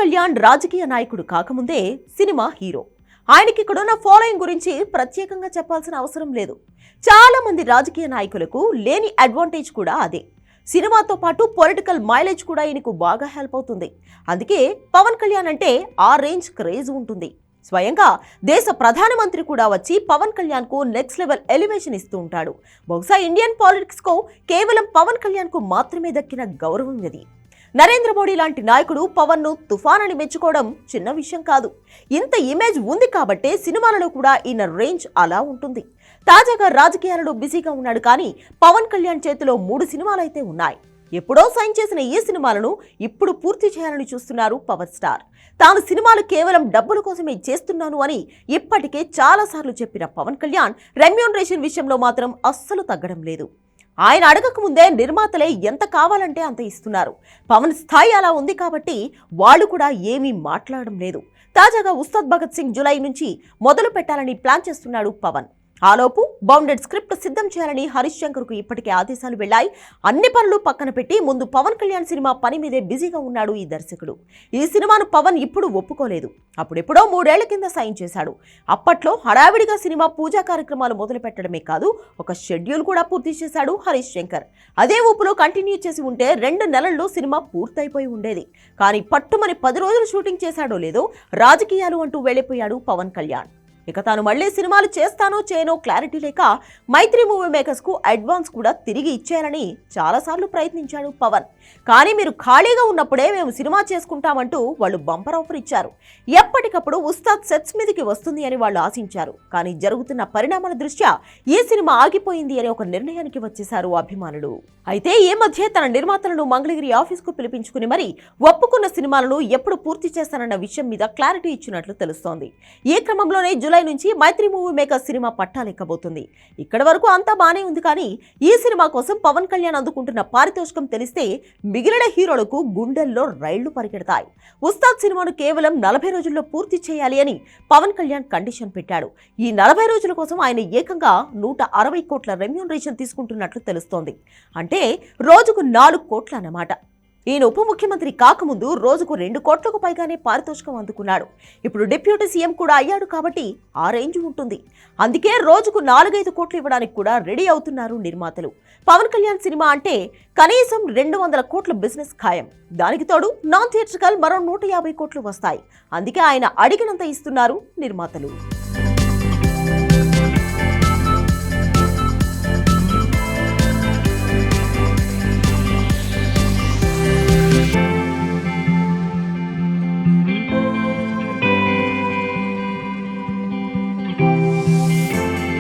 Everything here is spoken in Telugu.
కళ్యాణ్ రాజకీయ నాయకుడు కాకముందే సినిమా హీరో. ఆయనకి ఇక్కడున్న ఫాలోయింగ్ గురించి ప్రత్యేకంగా చెప్పాల్సిన అవసరం లేదు. చాలా మంది రాజకీయ నాయకులకు లేని అడ్వాంటేజ్ కూడా అదే. సినిమాతో పాటు పొలిటికల్ మైలేజ్ కూడా ఈయనకు బాగా హెల్ప్ అవుతుంది. అందుకే పవన్ కళ్యాణ్ అంటే ఆ రేంజ్ క్రేజ్ ఉంటుంది. స్వయంగా దేశ ప్రధానమంత్రి కూడా వచ్చి పవన్ కళ్యాణ్ కు నెక్స్ట్ లెవెల్ ఎలివేషన్ ఇస్తూ ఉంటాడు. బహుశా ఇండియన్ పాలిటిక్స్ కు కేవలం పవన్ కళ్యాణ్ కు మాత్రమే దక్కిన గౌరవం ఇది. నరేంద్ర మోడీ లాంటి నాయకుడు పవన్ ను తుఫాన్ అని మెచ్చుకోవడం చిన్న విషయం కాదు. ఇంత ఇమేజ్ ఉంది కాబట్టే సినిమాలలో కూడా ఈయన రేంజ్ అలా ఉంటుంది. తాజాగా రాజకీయాలలో బిజీగా ఉన్నాడు కానీ పవన్ కళ్యాణ్ చేతిలో 3 సినిమాలైతే ఉన్నాయి. ఎప్పుడో సైన్ చేసిన ఈ సినిమాలను ఇప్పుడు పూర్తి చేయాలని చూస్తున్నారు పవర్ స్టార్. తాను సినిమాలు కేవలం డబ్బుల కోసమే చేస్తున్నాను అని ఇప్పటికే చాలా సార్లు చెప్పిన పవన్ కళ్యాణ్ రెమ్యూనరేషన్ విషయంలో మాత్రం అస్సలు తగ్గడం లేదు. ఆయన అడగక ముందే నిర్మాతలే ఎంత కావాలంటే అంత ఇస్తున్నారు. పవన్ స్థాయి అలా ఉంది కాబట్టి వాళ్ళు కూడా ఏమీ మాట్లాడడం లేదు. తాజాగా ఉస్తాద్ భగత్ సింగ్ జులై నుంచి మొదలు పెట్టాలని ప్లాన్ చేస్తున్నాడు పవన్. ఆలోపు బౌండెడ్ స్క్రిప్ట్ సిద్ధం చేయాలని హరీష్ శంకర్ కు ఇప్పటికే ఆదేశాలు వెళ్లాయి. అన్ని పనులు పక్కన పెట్టి ముందు పవన్ కళ్యాణ్ సినిమా పని మీదే బిజీగా ఉన్నాడు ఈ దర్శకుడు. ఈ సినిమాను పవన్ ఇప్పుడు ఒప్పుకోలేదు. అప్పుడెప్పుడో 3 ఏళ్ల కింద సైన్ చేశాడు. అప్పట్లో హడావిడిగా సినిమా పూజా కార్యక్రమాలు మొదలు పెట్టడమే కాదు, ఒక షెడ్యూల్ కూడా పూర్తి చేశాడు హరీష్ శంకర్. అదే ఊపులో కంటిన్యూ చేసి ఉంటే 2 నెలల్లో సినిమా పూర్తయిపోయి ఉండేది. కానీ పట్టుమని 10 రోజులు షూటింగ్ చేశాడో లేదో రాజకీయాలు అంటూ వెళ్లిపోయాడు పవన్ కళ్యాణ్. ఇక తాను మళ్లీ సినిమాలు చేస్తానో చేయనో క్లారిటీ లేక మైత్రి మూవీ మేకర్స్ కు అడ్వాన్స్ కూడా తిరిగి ఇచ్చేయాలని చాలాసార్లు ప్రయత్నించాడు పవన్. కానీ మీరు ఖాళీగా ఉన్నప్పుడే మేము సినిమా చేసుకుంటామంటూ వాళ్ళు బంపర్ ఆఫర్ ఇచ్చారు. ఎప్పటికప్పుడు ఉస్తాద్ సెట్స్ మీదకి వస్తుంది అని వాళ్ళు ఆశించారు. కానీ జరుగుతున్న పరిణామాల దృష్ట్యా ఈ సినిమా ఆగిపోయింది అని ఒక నిర్ణయానికి వచ్చేశారు అభిమానులు. అయితే ఈ మధ్య తన నిర్మాతలను మంగళగిరి ఆఫీస్ కు పిలిపించుకుని మరి ఒప్పుకున్న సినిమాలను ఎప్పుడు పూర్తి చేస్తానన్న విషయం మీద క్లారిటీ ఇచ్చినట్లు తెలుస్తోంది. ఈ క్రమంలోనే జూలై నుంచి మైత్రి మూవీ మేకర్ సినిమా పట్టాలెక్కబోతుంది. ఇక్కడి వరకు అంతా బానే ఉంది కానీ ఈ సినిమా కోసం పవన్ కళ్యాణ్ అందుకుంటున్న పారితోషికం తెలిస్తే మిగిలిన హీరోలకు గుండెల్లో రైళ్లు పరిగెడతాయి. ఉస్తాద్ సినిమాను కేవలం 40 రోజుల్లో పూర్తి చేయాలి అని పవన్ కళ్యాణ్ కండిషన్ పెట్టాడు. ఈ 40 రోజుల కోసం ఆయన ఏకంగా 160 కోట్ల రెమ్యూనరేషన్ తీసుకుంటున్నట్లు తెలుస్తోంది. అంటే రోజుకు 4 కోట్ల అన్నమాట. ఈయన ఉప ముఖ్యమంత్రి కాకముందు రోజుకు 2 కోట్లకు పైగానే పారితోషికం అందుకున్నాడు. ఇప్పుడు డిప్యూటీ సీఎం కూడా అయ్యాడు కాబట్టి ఆ రేంజ్ ఉంటుంది. అందుకే రోజుకు 4-5 కోట్లు ఇవ్వడానికి కూడా రెడీ అవుతున్నారు నిర్మాతలు. పవన్ కళ్యాణ్ సినిమా అంటే కనీసం 200 కోట్ల బిజినెస్ ఖాయం. దానికి తోడు నాన్ థియేట్రికల్ మరో 150 కోట్లు వస్తాయి. అందుకే ఆయన అడిగినంత ఇస్తున్నారు నిర్మాతలు.